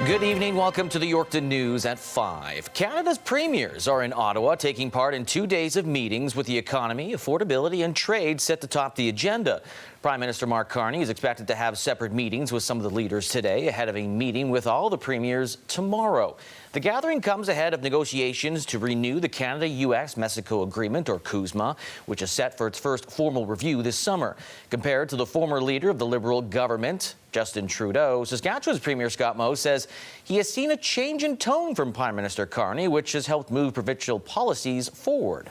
Good evening. Welcome to the Yorkton News at 5. Canada's premiers are in Ottawa taking part in 2 days of meetings with the economy, affordability and trade set to top the agenda. Prime Minister Mark Carney is expected to have separate meetings with some of the leaders today ahead of a meeting with all the premiers tomorrow. The gathering comes ahead of negotiations to renew the Canada-US-Mexico Agreement, or CUSMA, which is set for its first formal review this summer. Compared to the former leader of the Liberal government, Justin Trudeau, Saskatchewan's Premier Scott Moe says he has seen a change in tone from Prime Minister Carney, which has helped move provincial policies forward.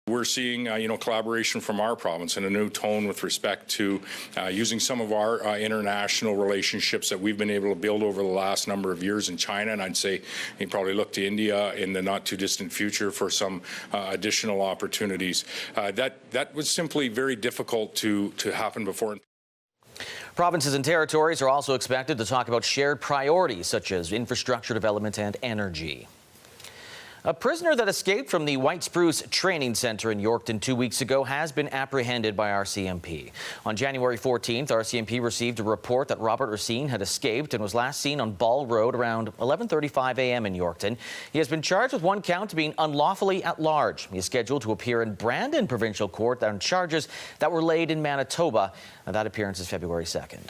We're seeing, collaboration from our province and a new tone with respect to using some of our international relationships that we've been able to build over the last number of years in China. And I'd say you probably look to India in the not too distant future for some additional opportunities. That was simply very difficult to happen before. Provinces and territories are also expected to talk about shared priorities such as infrastructure development and energy. A prisoner that escaped from the White Spruce Training Centre in Yorkton 2 weeks ago has been apprehended by RCMP. On January 14th, RCMP received a report that Robert Racine had escaped and was last seen on Ball Road around 11:35 a.m. in Yorkton. He has been charged with one count of being unlawfully at large. He is scheduled to appear in Brandon Provincial Court on charges that were laid in Manitoba. That appearance is February 2nd.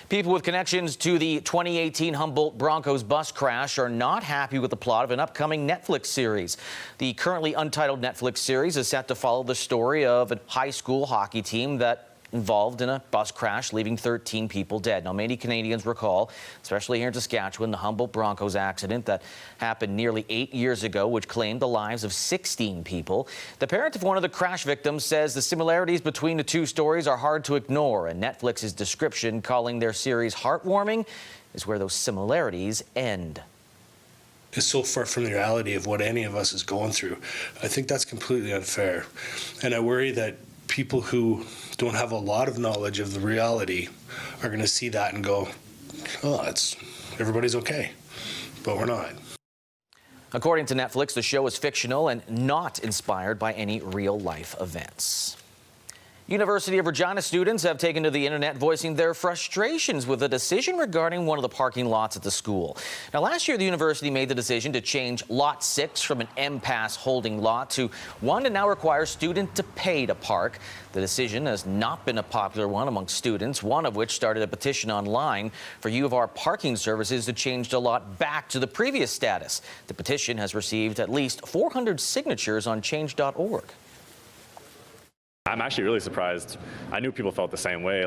People with connections to the 2018 Humboldt Broncos bus crash are not happy with the plot of an upcoming Netflix series. The currently untitled Netflix series is set to follow the story of a high school hockey team that involved in a bus crash, leaving 13 people dead. Now, many Canadians recall, especially here in Saskatchewan, the Humboldt Broncos accident that happened nearly 8 years ago, which claimed the lives of 16 people. The parent of one of the crash victims says the similarities between the two stories are hard to ignore, and Netflix's description, calling their series heartwarming, is where those similarities end. Is so far from the reality of what any of us is going through. I think that's completely unfair. And I worry that people who don't have a lot of knowledge of the reality are going to see that and go, oh, everybody's okay, but we're not. According to Netflix, the show is fictional and not inspired by any real-life events. University of Regina students have taken to the internet voicing their frustrations with a decision regarding one of the parking lots at the school. Now, last year, the university made the decision to change Lot 6 from an M-Pass holding lot to one to now require students to pay to park. The decision has not been a popular one among students, one of which started a petition online for U of R parking services to change the lot back to the previous status. The petition has received at least 400 signatures on change.org. I'm actually really surprised. I knew people felt the same way.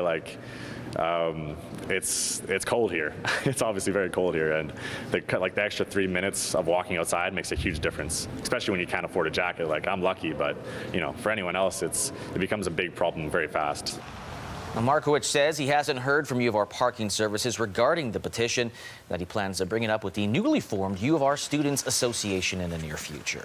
It's cold here. It's obviously very cold here, and the extra 3 minutes of walking outside makes a huge difference, especially when you can't afford a jacket. I'm lucky, but for anyone else, it becomes a big problem very fast. Markowitz says he hasn't heard from U of R parking services regarding the petition, that he plans to bring it up with the newly formed U of R Students Association in the near future.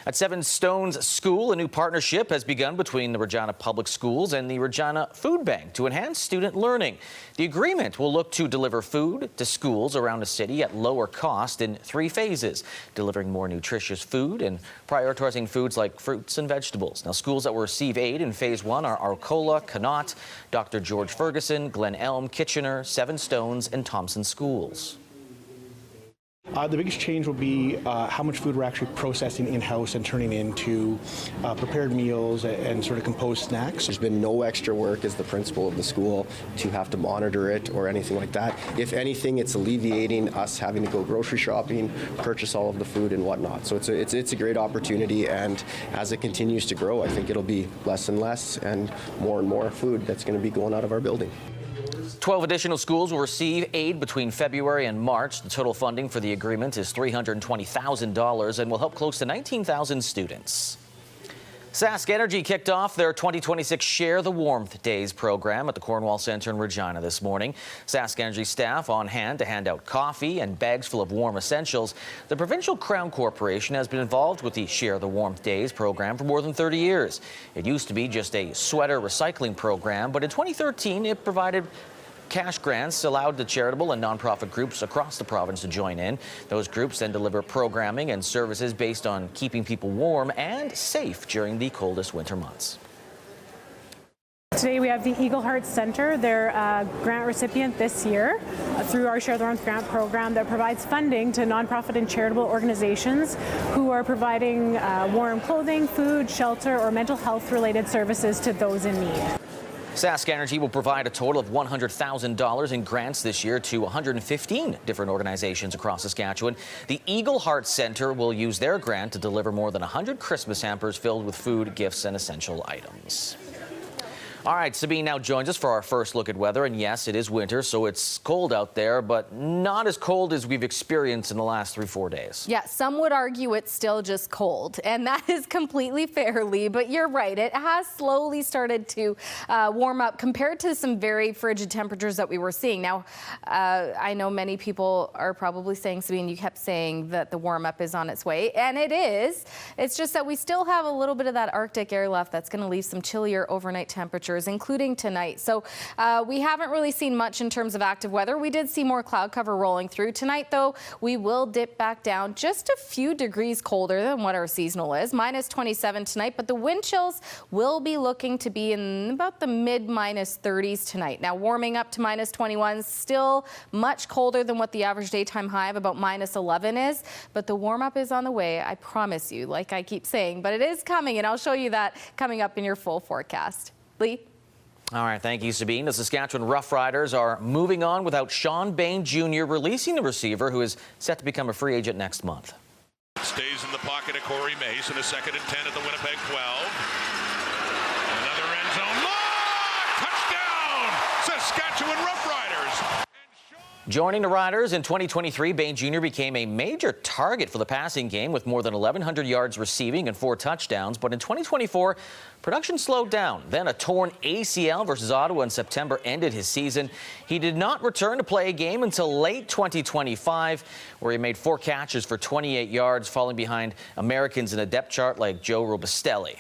At Seven Stones School, a new partnership has begun between the Regina Public Schools and the Regina Food Bank to enhance student learning. The agreement will look to deliver food to schools around the city at lower cost in 3 phases, delivering more nutritious food and prioritizing foods like fruits and vegetables. Now, schools that will receive aid in Phase 1 are Arcola, Connaught, Dr. George Ferguson, Glen Elm, Kitchener, Seven Stones, and Thompson schools. The biggest change will be how much food we're actually processing in-house and turning into prepared meals and sort of composed snacks. There's been no extra work as the principal of the school to have to monitor it or anything like that. If anything, it's alleviating us having to go grocery shopping, purchase all of the food and whatnot. So it's a great opportunity, and as it continues to grow, I think it'll be less and less and more food that's going to be going out of our building. 12 additional schools will receive aid between February and March. The total funding for the agreement is $320,000 and will help close to 19,000 students. Sask Energy kicked off their 2026 Share the Warmth Days program at the Cornwall Centre in Regina this morning. Sask Energy staff on hand to hand out coffee and bags full of warm essentials. The Provincial Crown Corporation has been involved with the Share the Warmth Days program for more than 30 years. It used to be just a sweater recycling program, but in 2013 it provided cash grants allowed the charitable and nonprofit groups across the province to join in. Those groups then deliver programming and services based on keeping people warm and safe during the coldest winter months. Today we have the Eagle Heart Center. They're a grant recipient this year through our Share the Warmth grant program that provides funding to nonprofit and charitable organizations who are providing warm clothing, food, shelter, or mental health related services to those in need. Sask Energy will provide a total of $100,000 in grants this year to 115 different organizations across Saskatchewan. The Eagle Heart Center will use their grant to deliver more than 100 Christmas hampers filled with food, gifts, and essential items. All right, Sabine now joins us for our first look at weather. And yes, it is winter, so it's cold out there, but not as cold as we've experienced in the last 3-4 days. Yeah, some would argue it's still just cold, and that is completely fairly, but you're right. It has slowly started to warm up compared to some very frigid temperatures that we were seeing. Now, I know many people are probably saying, Sabine, you kept saying that the warm up is on its way, and it is. It's just that we still have a little bit of that Arctic air left that's going to leave some chillier overnight temperatures, including tonight. So we haven't really seen much in terms of active weather. We did see more cloud cover rolling through. Tonight, though, we will dip back down just a few degrees colder than what our seasonal is. -27 tonight, but the wind chills will be looking to be in about the mid-30s tonight. Now, warming up to -21, still much colder than what the average daytime high of about -11 is, but the warm up is on the way, I promise you, like I keep saying, but it is coming, and I'll show you that coming up in your full forecast. Lee? All right, thank you, Sabine. The Saskatchewan Roughriders are moving on without Sean Bain Jr. releasing the receiver who is set to become a free agent next month. Stays in the pocket of Corey Mace in a 2nd and 10 at the Winnipeg 12. Another end zone lock! Touchdown! Saskatchewan Roughriders! Joining the Riders in 2023, Bain Jr. became a major target for the passing game with more than 1,100 yards receiving and 4 touchdowns. But in 2024, production slowed down. Then a torn ACL versus Ottawa in September ended his season. He did not return to play a game until late 2025, where he made 4 catches for 28 yards, falling behind Americans in a depth chart like Joe Robustelli.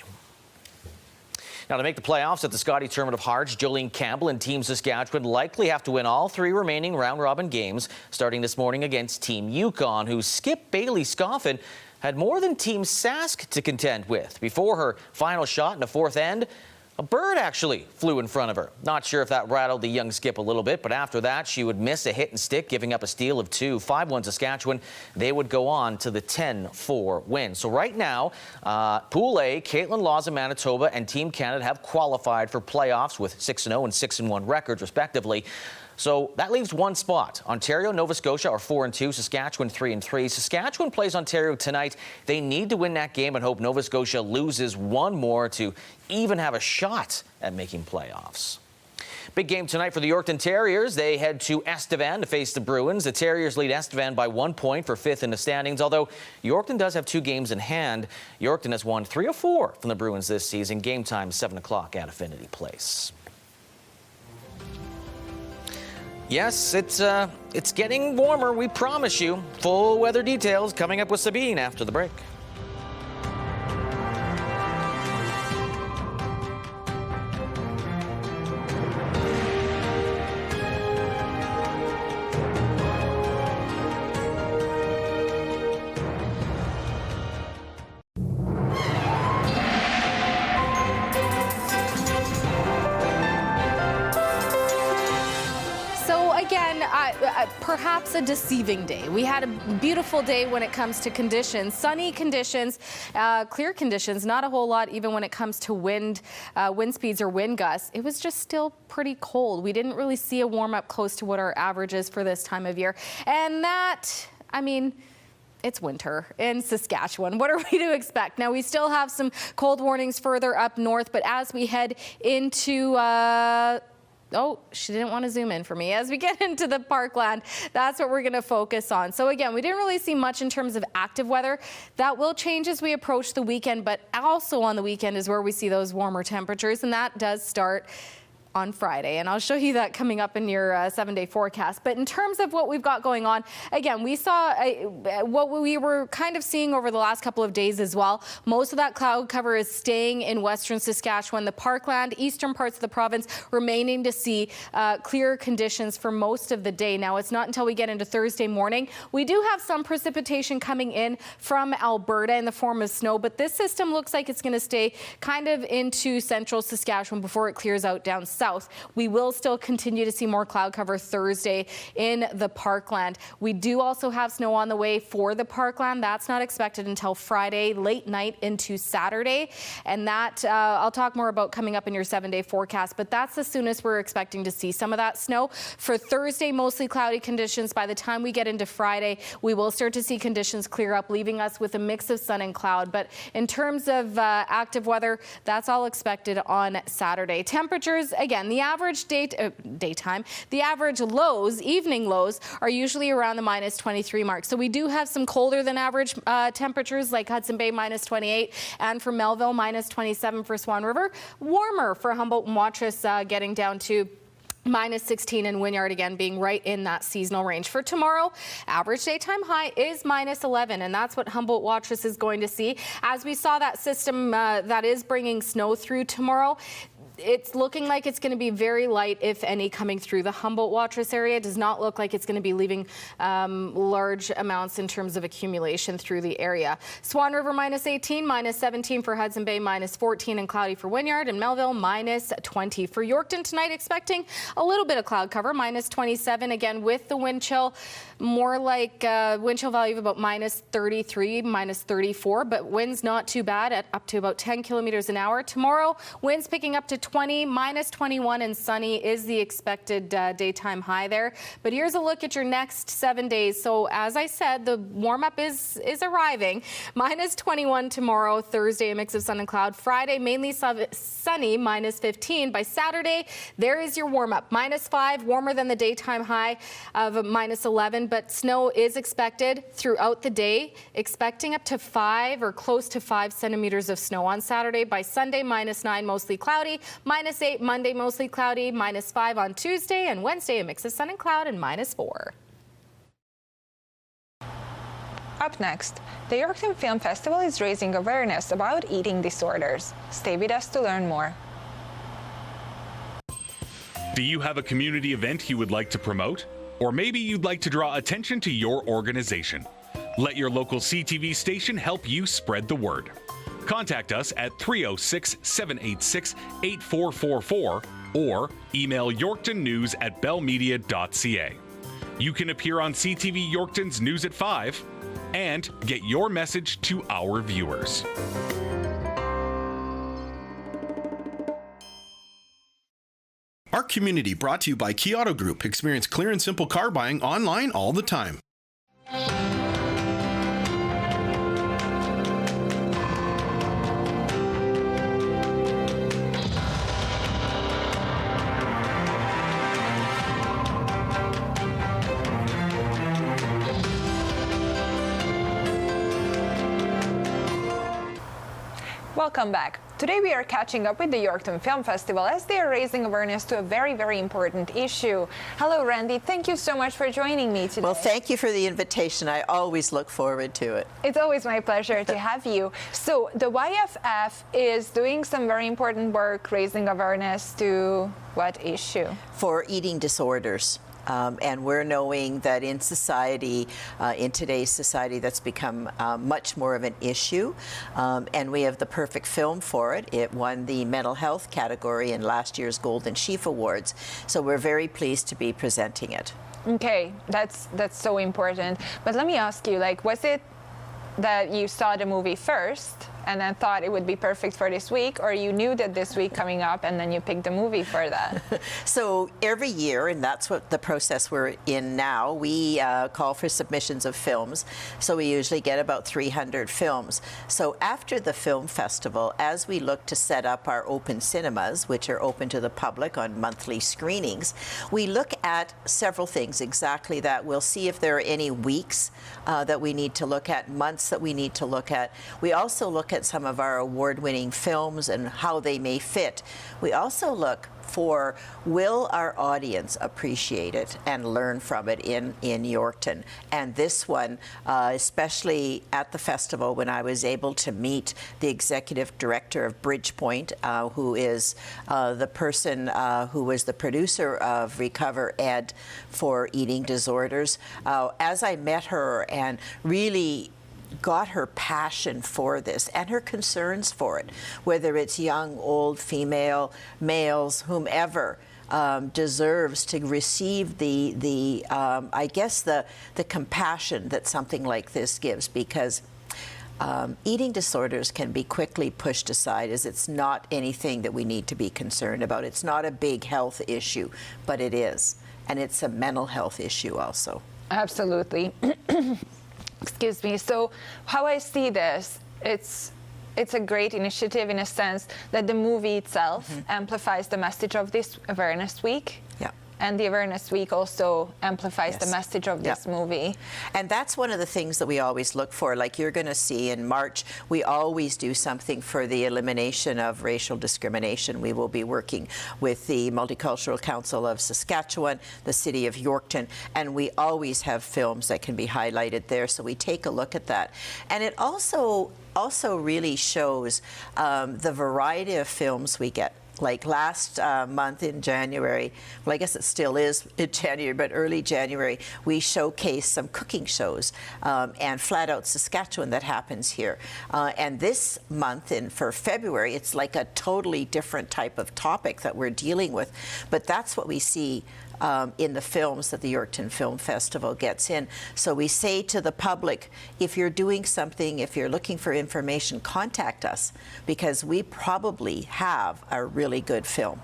Now, to make the playoffs at the Scotty Tournament of Hearts, Jolene Campbell and Team Saskatchewan likely have to win all 3 remaining round-robin games, starting this morning against Team Yukon, whose skip Bailey Scoffin had more than Team Sask to contend with. Before her final shot in the 4th end, a bird actually flew in front of her. Not sure if that rattled the young skip a little bit, but after that, she would miss a hit and stick, giving up a steal of 2. 5-1 Saskatchewan. They would go on to the 10-4 win. So right now, Pool A, Caitlin Laws of Manitoba and Team Canada have qualified for playoffs with 6-0 and 6-1 records, respectively. So that leaves 1 spot. Ontario, Nova Scotia are 4-2, Saskatchewan 3-3. Saskatchewan plays Ontario tonight. They need to win that game and hope Nova Scotia loses 1 more to even have a shot at making playoffs. Big game tonight for the Yorkton Terriers. They head to Estevan to face the Bruins. The Terriers lead Estevan by 1 point for 5th in the standings, although Yorkton does have 2 games in hand. Yorkton has won 3 of 4 from the Bruins this season. Game time 7 o'clock at Affinity Place. Yes, it's getting warmer, we promise you. Full weather details coming up with Sabine after the break. Perhaps a deceiving day. We had a beautiful day when it comes to conditions, sunny conditions, clear conditions, not a whole lot even when it comes to wind speeds or wind gusts. It was just still pretty cold. We didn't really see a warm up close to what our average is for this time of year. And that, I mean, it's winter in Saskatchewan. What are we to expect? Now, we still have some cold warnings further up north, but as we head into oh, she didn't want to zoom in for me. As we get into the parkland, that's what we're going to focus on. So again, we didn't really see much in terms of active weather. That will change as we approach the weekend, but also on the weekend is where we see those warmer temperatures, and that does start on Friday, and I'll show you that coming up in your 7-day forecast. But in terms of what we've got going on, again, we saw what we were kind of seeing over the last couple of days as well. Most of that cloud cover is staying in western Saskatchewan, the Parkland, eastern parts of the province, remaining to see clear conditions for most of the day. Now, it's not until we get into Thursday morning. We do have some precipitation coming in from Alberta in the form of snow, but this system looks like it's going to stay kind of into central Saskatchewan before it clears out down south. We will still continue to see more cloud cover Thursday in the Parkland. We do also have snow on the way for the Parkland. That's not expected until Friday, late night into Saturday. And that I'll talk more about coming up in your 7-day forecast, but that's the soonest we're expecting to see some of that snow. For Thursday, mostly cloudy conditions. By the time we get into Friday, we will start to see conditions clear up, leaving us with a mix of sun and cloud. But in terms of active weather, that's all expected on Saturday. Temperatures, again, the average daytime, the average lows, evening lows, are usually around the -23 mark. So we do have some colder than average temperatures like Hudson Bay -28 and for Melville -27 for Swan River. Warmer for Humboldt and Watrous, getting down to -16 and Wynyard again being right in that seasonal range. For tomorrow, average daytime high is -11, and that's what Humboldt Watrous is going to see. As we saw that system that is bringing snow through tomorrow, it's looking like it's going to be very light, if any, coming through the Humboldt Watrous area. It does not look like it's going to be leaving large amounts in terms of accumulation through the area. Swan River -18, -17 for Hudson Bay, -14 and cloudy for Wynyard, and Melville -20. For Yorkton tonight, expecting a little bit of cloud cover, -27, again with the wind chill, more like wind chill value of about -33, -34, but winds not too bad at up to about 10 kilometers an hour. Tomorrow, winds picking up to 20, -21 and sunny is the expected daytime high there. But here's a look at your next 7 days. So as I said, the warm-up is arriving. -21 tomorrow, Thursday, a mix of sun and cloud. Friday, mainly sunny, -15. By Saturday, there is your warm-up. -5, warmer than the daytime high of -11, but snow is expected throughout the day, expecting up to 5 or close to 5 centimeters of snow on Saturday. By Sunday, -9, mostly cloudy. -8 Monday, mostly cloudy, -5 on Tuesday, and Wednesday a mix of sun and cloud, and -4. Up next, the Yorkton Film Festival is raising awareness about eating disorders. Stay with us to learn more. Do you have a community event you would like to promote? Or maybe you'd like to draw attention to your organization? Let your local CTV station help you spread the word. Contact us at 306-786-8444 or email yorktonnews@bellmedia.ca. You can appear on CTV Yorkton's News at 5 and get your message to our viewers. Our community brought to you by Key Auto Group. Experience clear and simple car buying online all the time. Welcome back. Today we are catching up with the Yorkton Film Festival as they are raising awareness to a very, very important issue. Hello, Randy. Thank you so much for joining me today. Well, thank you for the invitation. I always look forward to it. It's always my pleasure to have you. So the YFF is doing some very important work raising awareness to what issue? For eating disorders. And we're knowing that in society, in today's society, that's become much more of an issue. And we have the perfect film for it. It won the mental health category in last year's Golden Sheaf Awards. So we're very pleased to be presenting it. Okay, that's so important. But let me ask you, like, was it that you saw the movie first and then thought it would be perfect for this week, or you knew that this week coming up and then you picked the movie for that? So every year, and that's what the process we're in now, we call for submissions of films. So we usually get about 300 films. So after the film festival, as we look to set up our open cinemas, which are open to the public on monthly screenings, we look at several things exactly that. We'll see if there are any weeks that we need to look at, months that we need to look at. We also look look at some of our award-winning films and how they may fit, we also look for, will our audience appreciate it and learn from it in Yorkton? And this one, especially at the festival, when I was able to meet the executive director of Bridgepoint, who is the person who was the producer of Recover Ed for eating disorders, as I met her and really got her passion for this and her concerns for it, whether it's young, old, female, males, whomever, deserves to receive the I guess the compassion that something like this gives, because eating disorders can be quickly pushed aside as it's not anything that we need to be concerned about. It's not a big health issue, but it is, and it's a mental health issue also. Absolutely. Excuse me. So how I see this, it's a great initiative in a sense that the movie itself amplifies the message of this Awareness Week. Yeah. And the Awareness Week also amplifies the message of this movie. And that's one of the things that we always look for. Like you're going to see in March, we always do something for the elimination of racial discrimination. We will be working with the Multicultural Council of Saskatchewan, the City of Yorkton, and we always have films that can be highlighted there. So we take a look at that. And it also really shows the variety of films we get. Like last month in January, well, I guess it still is in January, but early January, we showcased some cooking shows and Flat Out Saskatchewan that happens here. And this month, for February, it's like a totally different type of topic that we're dealing with. But that's what we see in the films that the Yorkton Film Festival gets in. So we say to the public, if you're doing something, if you're looking for information, contact us, because we probably have a really good film.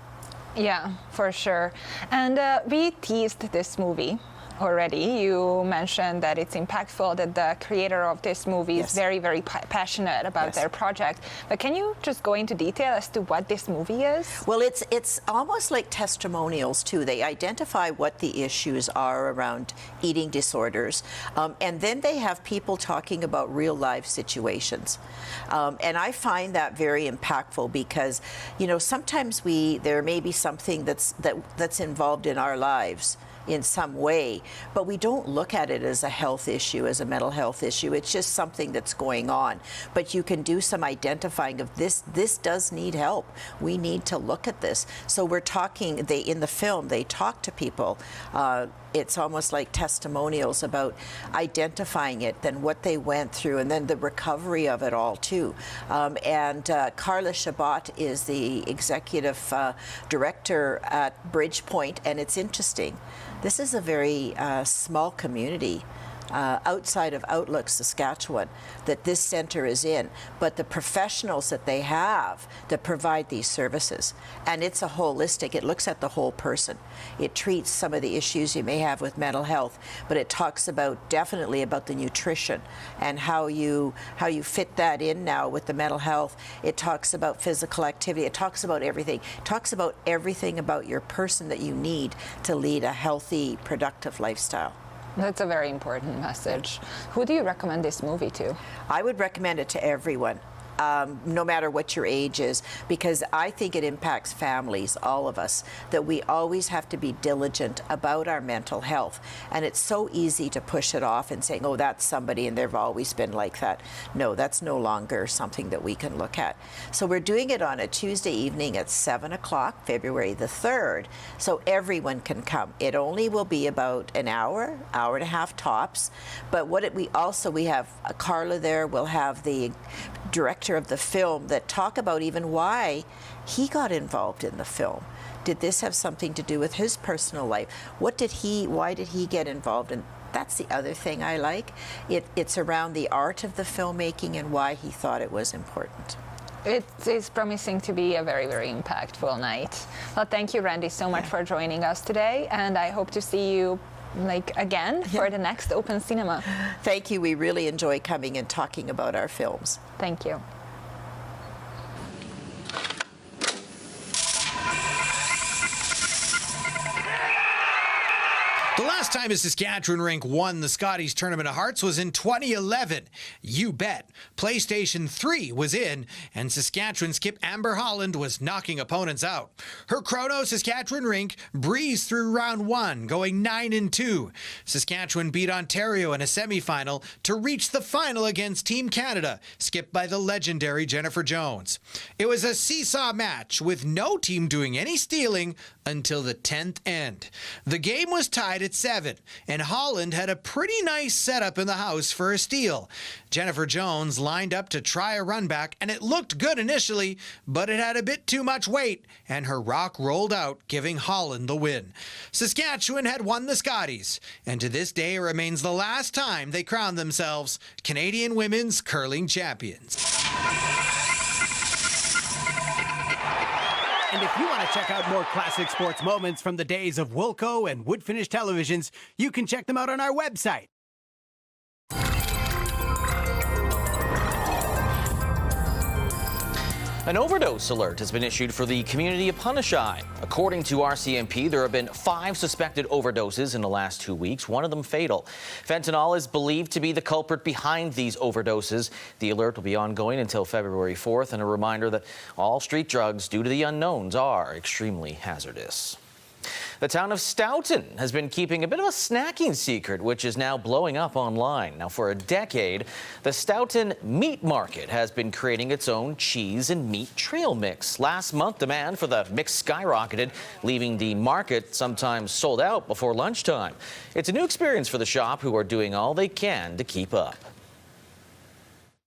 Yeah, for sure. And we teased this movie already. You mentioned that it's impactful, that the creator of this movie is very, very passionate about their project. But can you just go into detail as to what this movie is? Well, it's almost like testimonials too. They identify what the issues are around eating disorders, and then they have people talking about real life situations. And I find that very impactful because, you know, sometimes there may be something that's involved in our lives in some way, but we don't look at it as a health issue, as a mental health issue. It's just something that's going on. But you can do some identifying of this does need help. We need to look at this. So we're talking, in the film, they talk to people. It's almost like testimonials about identifying it, then what they went through, and then the recovery of it all too. And Carla Chabot is the executive director at Bridgepoint, and it's interesting. This is a very small community outside of Outlook, Saskatchewan, that this center is in, but the professionals that they have that provide these services, and it's a holistic, it looks at the whole person. It treats some of the issues you may have with mental health, but it talks definitely about the nutrition and how you fit that in now with the mental health. It talks about physical activity. It talks about everything. It talks about everything about your person that you need to lead a healthy, productive lifestyle. That's a very important message. Who do you recommend this movie to? I would recommend it to everyone. No matter what your age is, because I think it impacts families, all of us, that we always have to be diligent about our mental health. And it's so easy to push it off and saying, oh, that's somebody and they've always been like that. No, that's no longer something that we can look at. So we're doing it on a Tuesday evening at 7 o'clock, February the 3rd, so everyone can come. It only will be about an hour and a half tops. But we have Carla there, we'll have the director of the film that talk about even why he got involved in the film. Did this have something to do with his personal life? Why did he get involved? And that's the other thing I like. It's around the art of the filmmaking and why he thought it was important. It is promising to be a very, very impactful night. Well, thank you, Randy, so much for joining us today, and I hope to see you again for the next Open Cinema. Thank you. We really enjoy coming and talking about our films. Thank you. The last time a Saskatchewan rink won the Scotties Tournament of Hearts was in 2011. You bet. PlayStation 3 was in, and Saskatchewan skip Amber Holland was knocking opponents out. Her Chrono Saskatchewan rink breezed through round 1, going 9-2. Saskatchewan beat Ontario in a semi-final to reach the final against Team Canada, skipped by the legendary Jennifer Jones. It was a seesaw match with no team doing any stealing until the 10th end. The game was tied at 7, and Holland had a pretty nice setup in the house for a steal. Jennifer Jones lined up to try a run back, and it looked good initially, but it had a bit too much weight, and her rock rolled out, giving Holland the win. Saskatchewan had won the Scotties, and to this day it remains the last time they crowned themselves Canadian women's curling champions. And if you want to check out more classic sports moments from the days of Wilco and Wood Finish televisions, you can check them out on our website. An overdose alert has been issued for the community of Punishai. According to RCMP, there have been 5 suspected overdoses in the last 2 weeks, one of them fatal. Fentanyl is believed to be the culprit behind these overdoses. The alert will be ongoing until February 4th, and a reminder that all street drugs, due to the unknowns, are extremely hazardous. The town of Stoughton has been keeping a bit of a snacking secret, which is now blowing up online. Now, for a decade, the Stoughton Meat Market has been creating its own cheese and meat trail mix. Last month, demand for the mix skyrocketed, leaving the market sometimes sold out before lunchtime. It's a new experience for the shop, who are doing all they can to keep up.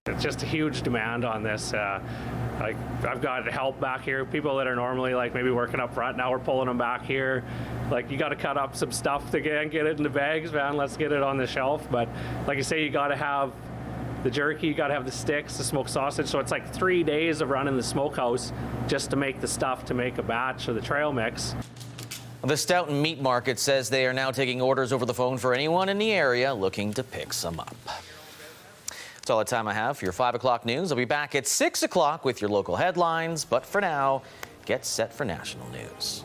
It's just a huge demand on this. Like, I've got help back here, people that are normally like maybe working up front, now we're pulling them back here. Like, you got to cut up some stuff to get it in the bags, man. Let's get it on the shelf. But like I say, you got to have the jerky, you got to have the sticks, the smoked sausage. So it's like 3 days of running the smokehouse just to make the stuff to make a batch of the trail mix. The Stoughton Meat Market says they are now taking orders over the phone for anyone in the area looking to pick some up. That's all the time I have for your 5 o'clock news. I'll be back at 6 o'clock with your local headlines. But for now, get set for national news.